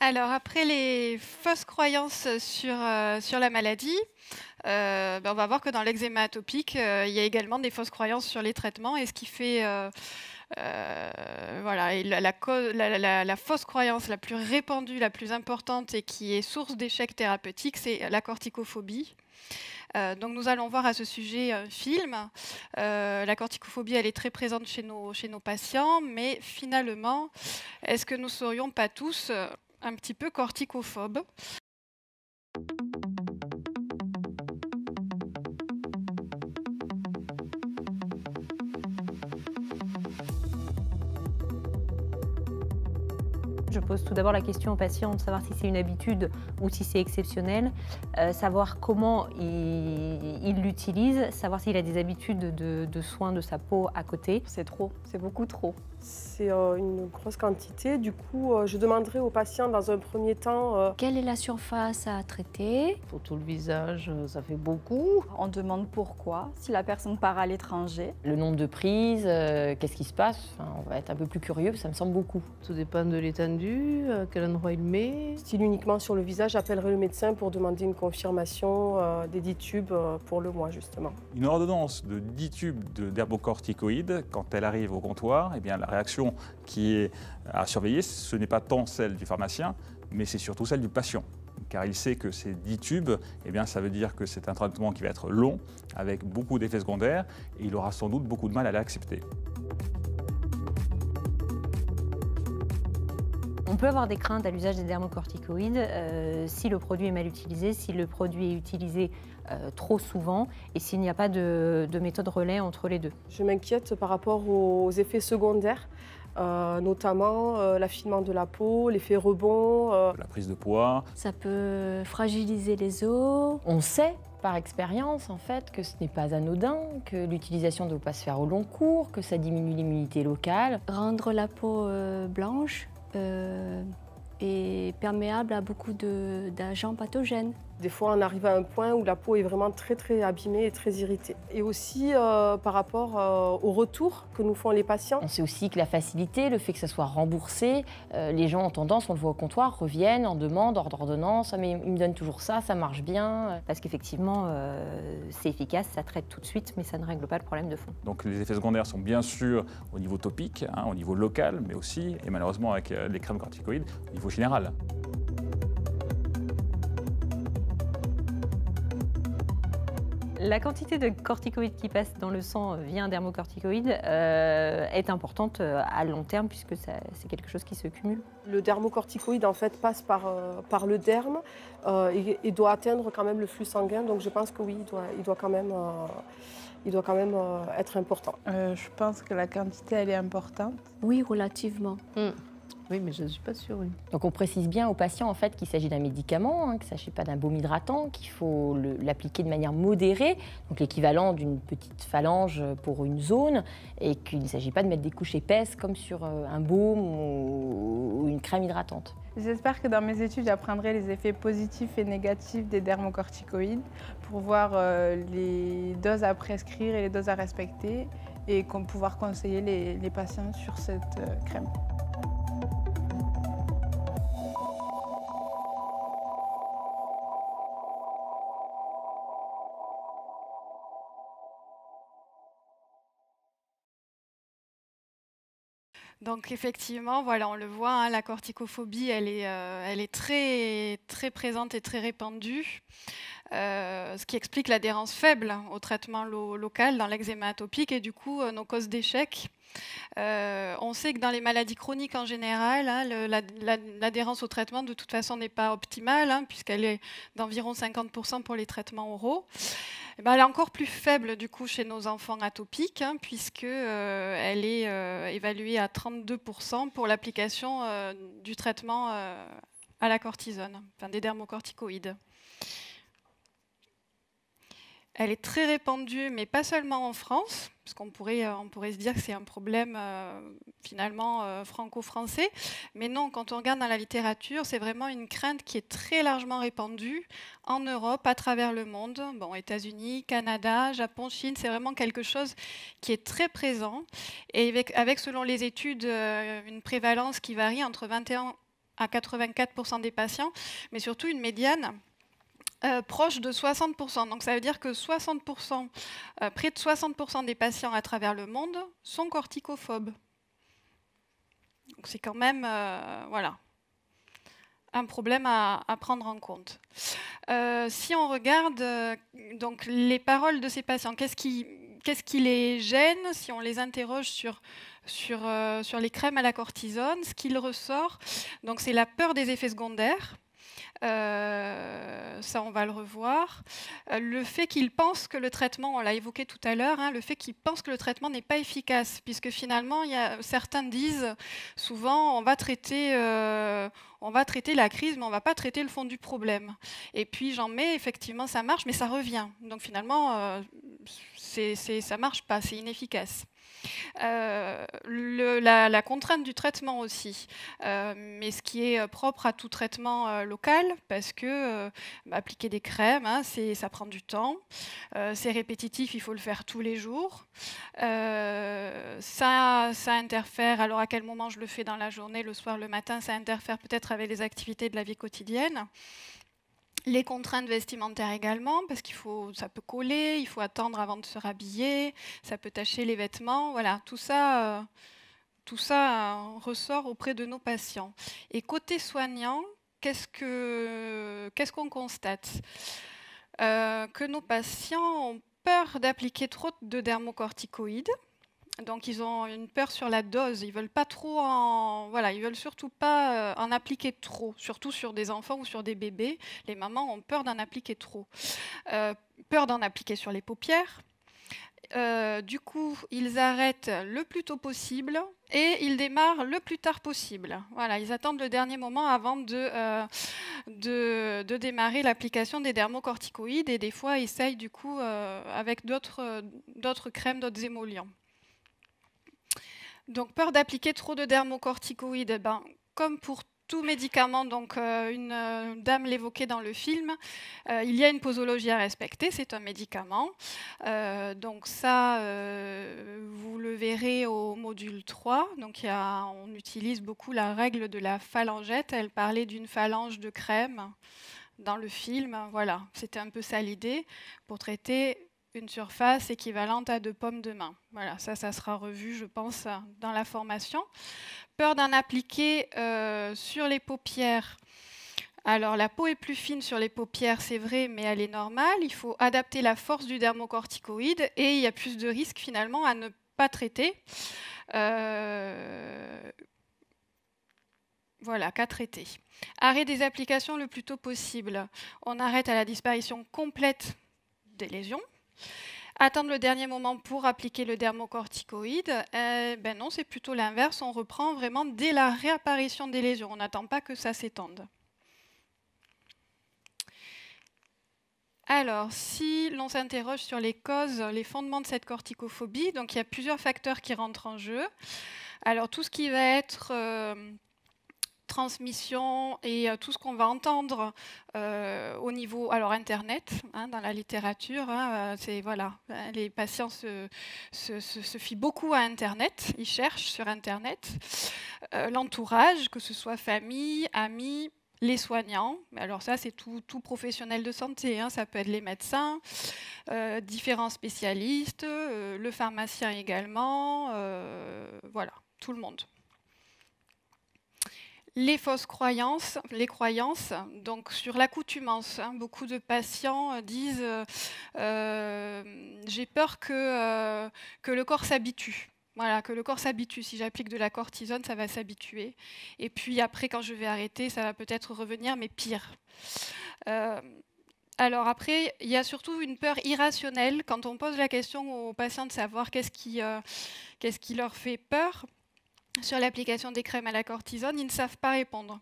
Alors, après les fausses croyances sur la maladie, on va voir que dans l'eczéma atopique, il y a également des fausses croyances sur les traitements et ce qui fait, voilà et la fausse croyance la plus répandue, la plus importante et qui est source d'échec thérapeutique, c'est la corticophobie. Donc nous allons voir à ce sujet un film. La corticophobie, elle est très présente chez nos patients, mais finalement, est-ce que nous ne serions pas tous, un petit peu corticophobes? Je pose tout d'abord la question au patient de savoir si c'est une habitude ou si c'est exceptionnel, savoir comment il l'utilise, savoir s'il a des habitudes de soins de sa peau à côté. C'est trop, c'est beaucoup trop. C'est une grosse quantité. Du coup, je demanderai au patient dans un premier temps Quelle est la surface à traiter? Pour tout le visage, ça fait beaucoup. On demande pourquoi, si la personne part à l'étranger. Le nombre de prises, qu'est-ce qui se passe? Enfin, on va être un peu plus curieux, ça me semble beaucoup. Tout dépend de l'étendue, à quel endroit il met. style uniquement sur le visage, j'appellerai le médecin pour demander une confirmation des 10 tubes pour le mois justement. Une ordonnance de 10 tubes d'herbocorticoïdes, quand elle arrive au comptoir, eh bien, la réaction qui est à surveiller, ce n'est pas tant celle du pharmacien, mais c'est surtout celle du patient. Car il sait que ces 10 tubes, eh bien, ça veut dire que c'est un traitement qui va être long, avec beaucoup d'effets secondaires, et il aura sans doute beaucoup de mal à l'accepter. On peut avoir des craintes à l'usage des dermocorticoïdes si le produit est mal utilisé, si le produit est utilisé trop souvent et s'il n'y a pas de méthode relais entre les deux. Je m'inquiète par rapport aux effets secondaires, notamment l'affinement de la peau, l'effet rebond. La prise de poids. Ça peut fragiliser les os. On sait par expérience en fait que ce n'est pas anodin, que l'utilisation ne doit pas se faire au long cours, que ça diminue l'immunité locale. Rendre la peau blanche et perméable à beaucoup d'agents pathogènes. Des fois, on arrive à un point où la peau est vraiment très abîmée et très irritée. Et aussi par rapport au retour que nous font les patients. On sait aussi que la facilité, le fait que ça soit remboursé, les gens ont tendance, on le voit au comptoir, reviennent en demande, hors d'ordonnance, ah, mais il me donne toujours ça marche bien. Parce qu'effectivement, c'est efficace, ça traite tout de suite, mais ça ne règle pas le problème de fond. Donc les effets secondaires sont bien sûr au niveau topique, au niveau local, mais aussi, et malheureusement avec les crèmes corticoïdes, au niveau général. La quantité de corticoïdes qui passe dans le sang via un dermocorticoïde est importante à long terme puisque c'est quelque chose qui se cumule. Le dermocorticoïde en fait passe par le derme et doit atteindre quand même le flux sanguin. Donc je pense que oui, il doit quand même être important. Je pense que la quantité, elle est importante. Oui, relativement. Oui, mais je ne suis pas sûre. Oui. Donc on précise bien aux patients en fait, qu'il s'agit d'un médicament, qu'il ne s'agit pas d'un baume hydratant, qu'il faut l'appliquer de manière modérée, donc l'équivalent d'une petite phalange pour une zone, et qu'il ne s'agit pas de mettre des couches épaisses comme sur un baume ou une crème hydratante. J'espère que dans mes études, j'apprendrai les effets positifs et négatifs des dermocorticoïdes pour voir les doses à prescrire et les doses à respecter et pouvoir conseiller les patients sur cette crème. Donc effectivement, voilà, on le voit, la corticophobie, elle est très présente et très répandue, ce qui explique l'adhérence faible au traitement local dans l'eczéma atopique et du coup nos causes d'échec. On sait que dans les maladies chroniques en général, l'adhérence au traitement de toute façon n'est pas optimale, puisqu'elle est d'environ 50% pour les traitements oraux. Et elle est encore plus faible du coup chez nos enfants atopiques, puisque elle est évaluée à 32% pour l'application du traitement à la cortisone, enfin des dermocorticoïdes. Elle est très répandue, mais pas seulement en France, parce qu'on pourrait se dire que c'est un problème finalement franco-français. Mais non, quand on regarde dans la littérature, c'est vraiment une crainte qui est très largement répandue en Europe, à travers le monde. Bon, États-Unis, Canada, Japon, Chine, c'est vraiment quelque chose qui est très présent. Et avec selon les études, une prévalence qui varie entre 21 à 84% des patients, mais surtout une médiane proche de 60%. Donc ça veut dire que 60%, près de 60% des patients à travers le monde sont corticophobes. Donc c'est quand même voilà, un problème à prendre en compte. Si on regarde donc les paroles de ces patients, qu'est-ce qui les gêne si on les interroge sur les crèmes à la cortisone? Ce qu'il ressort, donc c'est la peur des effets secondaires. Ça, on va le revoir. Le fait qu'ils pensent que le traitement, on l'a évoqué tout à l'heure, le fait qu'ils pensent que le traitement n'est pas efficace, puisque finalement, certains disent souvent on va traiter la crise, mais on ne va pas traiter le fond du problème. Et puis j'en mets, effectivement, ça marche, mais ça revient. Donc finalement, ça ne marche pas, c'est inefficace. La contrainte du traitement aussi, mais ce qui est propre à tout traitement local, parce que appliquer des crèmes, ça prend du temps, c'est répétitif, il faut le faire tous les jours, ça interfère, alors à quel moment je le fais dans la journée, le soir, le matin, ça interfère peut-être avec les activités de la vie quotidienne. Les contraintes vestimentaires également, parce ça peut coller, il faut attendre avant de se rhabiller, ça peut tacher les vêtements, voilà, tout ça ressort auprès de nos patients. Et côté soignant, qu'est-ce qu'on constate? Que nos patients ont peur d'appliquer trop de dermocorticoïdes. Donc ils ont une peur sur la dose, ils veulent pas trop ils veulent surtout pas en appliquer trop, surtout sur des enfants ou sur des bébés. Les mamans ont peur d'en appliquer trop, peur d'en appliquer sur les paupières. Du coup, ils arrêtent le plus tôt possible et ils démarrent le plus tard possible. Voilà, ils attendent le dernier moment avant de démarrer l'application des dermocorticoïdes et des fois essayent du coup avec d'autres crèmes, d'autres émollients. Donc, peur d'appliquer trop de dermocorticoïdes, comme pour tout médicament, donc une dame l'évoquait dans le film, il y a une posologie à respecter, c'est un médicament. Donc ça, vous le verrez au module 3. Donc on utilise beaucoup la règle de la phalangette. Elle parlait d'une phalange de crème dans le film. Voilà, c'était un peu ça l'idée, pour traiter une surface équivalente à 2 pommes de main. Voilà, ça sera revu, je pense, dans la formation. Peur d'en appliquer sur les paupières. Alors, la peau est plus fine sur les paupières, c'est vrai, mais elle est normale. Il faut adapter la force du dermocorticoïde et il y a plus de risques, finalement, à ne pas traiter. Voilà, qu'à traiter. Arrêt des applications le plus tôt possible. On arrête à la disparition complète des lésions. Attendre le dernier moment pour appliquer le dermocorticoïde, non, c'est plutôt l'inverse. On reprend vraiment dès la réapparition des lésions. On n'attend pas que ça s'étende. Alors, si l'on s'interroge sur les causes, les fondements de cette corticophobie, donc il y a plusieurs facteurs qui rentrent en jeu. Alors, tout ce qui va être transmission et tout ce qu'on va entendre au niveau Internet, dans la littérature, les patients se fient beaucoup à Internet, ils cherchent sur Internet, l'entourage, que ce soit famille, amis, les soignants, alors ça c'est tout professionnel de santé, ça peut être les médecins, différents spécialistes, le pharmacien également, voilà, tout le monde. Les fausses croyances, donc sur l'accoutumance. Beaucoup de patients disent j'ai peur que le corps s'habitue. Voilà, que le corps s'habitue. Si j'applique de la cortisone, ça va s'habituer. Et puis après, quand je vais arrêter, ça va peut-être revenir, mais pire. Alors après, il y a surtout une peur irrationnelle. Quand on pose la question aux patients de savoir qu'est-ce qui leur fait peur, sur l'application des crèmes à la cortisone, ils ne savent pas répondre.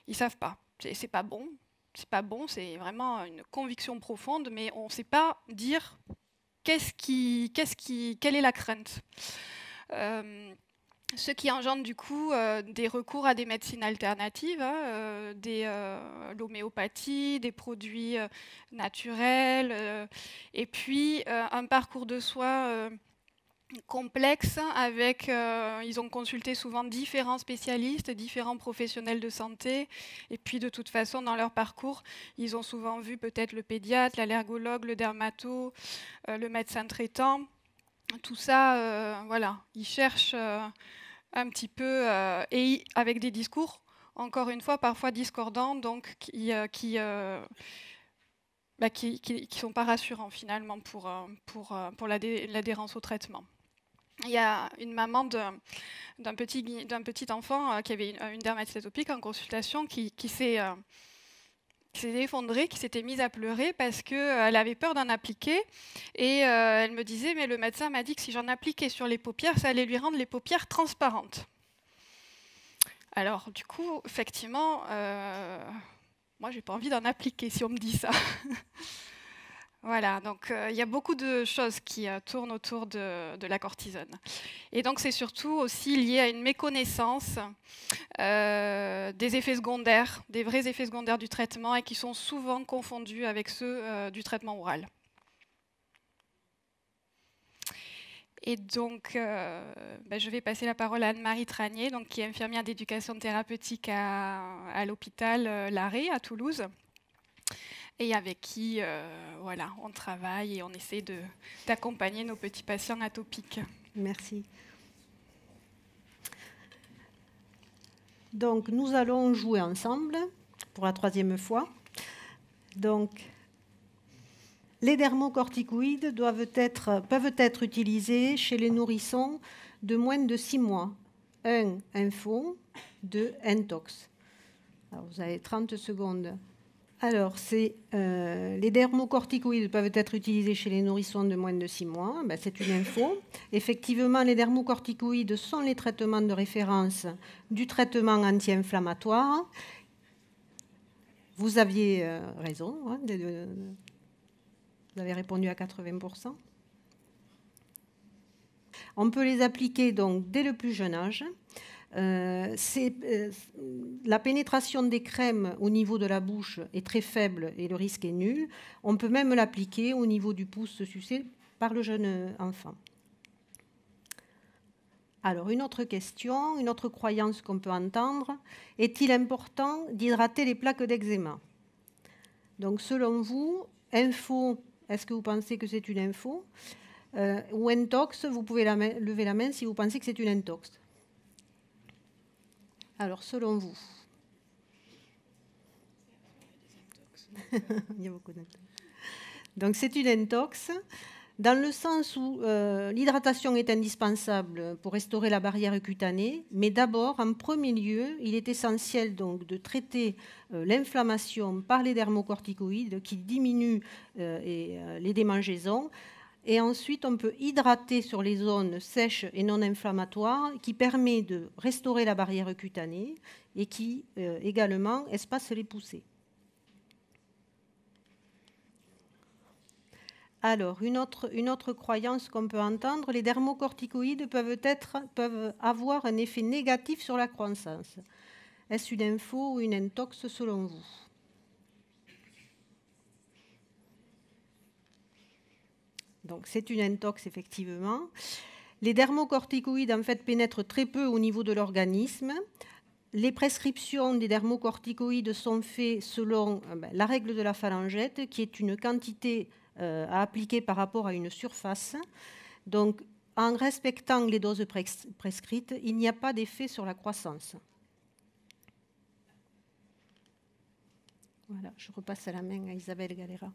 Ils ne savent pas. C'est pas bon. C'est pas bon, c'est vraiment une conviction profonde, mais on ne sait pas dire quelle est la crainte. Ce qui engendre du coup des recours à des médecines alternatives, l'homéopathie, des produits naturels, et puis un parcours de soins complexe ils ont consulté souvent différents spécialistes, différents professionnels de santé, et puis de toute façon dans leur parcours ils ont souvent vu peut-être le pédiatre, l'allergologue, le dermato, le médecin traitant, tout ça, voilà, ils cherchent un petit peu, et avec des discours encore une fois parfois discordants, donc qui sont pas rassurants finalement pour l'adhérence au traitement. Il y a une maman d'un petit enfant qui avait une dermatite atopique en consultation qui s'est effondrée, qui s'était mise à pleurer parce qu'elle avait peur d'en appliquer. Et elle me disait, mais le médecin m'a dit que si j'en appliquais sur les paupières, ça allait lui rendre les paupières transparentes. Alors du coup, effectivement, moi, j'ai pas envie d'en appliquer si on me dit ça. Voilà, donc il y a beaucoup de choses qui tournent autour de la cortisone. Et donc c'est surtout aussi lié à une méconnaissance des effets secondaires, des vrais effets secondaires du traitement et qui sont souvent confondus avec ceux du traitement oral. Et donc, je vais passer la parole à Anne-Marie Tranier, donc, qui est infirmière d'éducation thérapeutique à l'hôpital Larrey à Toulouse, et avec qui voilà, on travaille et on essaie d'accompagner nos petits patients atopiques. Merci. Donc, nous allons jouer ensemble pour la 3e fois. Donc, les dermocorticoïdes peuvent être utilisés chez les nourrissons de moins de 6 mois. 1, info. 2, intox. Alors, vous avez 30 secondes. Alors, les dermocorticoïdes peuvent être utilisés chez les nourrissons de moins de 6 mois. C'est une info. Effectivement, les dermocorticoïdes sont les traitements de référence du traitement anti-inflammatoire. Vous aviez raison, hein, vous avez répondu à 80%. On peut les appliquer donc dès le plus jeune âge. La pénétration des crèmes au niveau de la bouche est très faible et le risque est nul. On peut même l'appliquer au niveau du pouce sucé par le jeune enfant. Alors, une autre question, une autre croyance qu'on peut entendre. Est-il important d'hydrater les plaques d'eczéma? Donc, selon vous, info, est-ce que vous pensez que c'est une info? Ou intox, vous pouvez lever la main si vous pensez que c'est une intox. Alors, selon vous? Il y a beaucoup d'intox. Donc, c'est une intox, dans le sens où l'hydratation est indispensable pour restaurer la barrière cutanée, mais d'abord, en premier lieu, il est essentiel donc, de traiter l'inflammation par les dermocorticoïdes qui diminuent les démangeaisons. Et ensuite, on peut hydrater sur les zones sèches et non inflammatoires qui permet de restaurer la barrière cutanée et qui également espace les poussées. Alors, une autre croyance qu'on peut entendre, les dermocorticoïdes peuvent avoir un effet négatif sur la croissance. Est-ce une info ou une intox selon vous? Donc, c'est une intox, effectivement. Les dermocorticoïdes, en fait, pénètrent très peu au niveau de l'organisme. Les prescriptions des dermocorticoïdes sont faites selon la règle de la phalangette, qui est une quantité à appliquer par rapport à une surface. Donc, en respectant les doses prescrites, il n'y a pas d'effet sur la croissance. Voilà, je repasse la main à Isabelle Galera.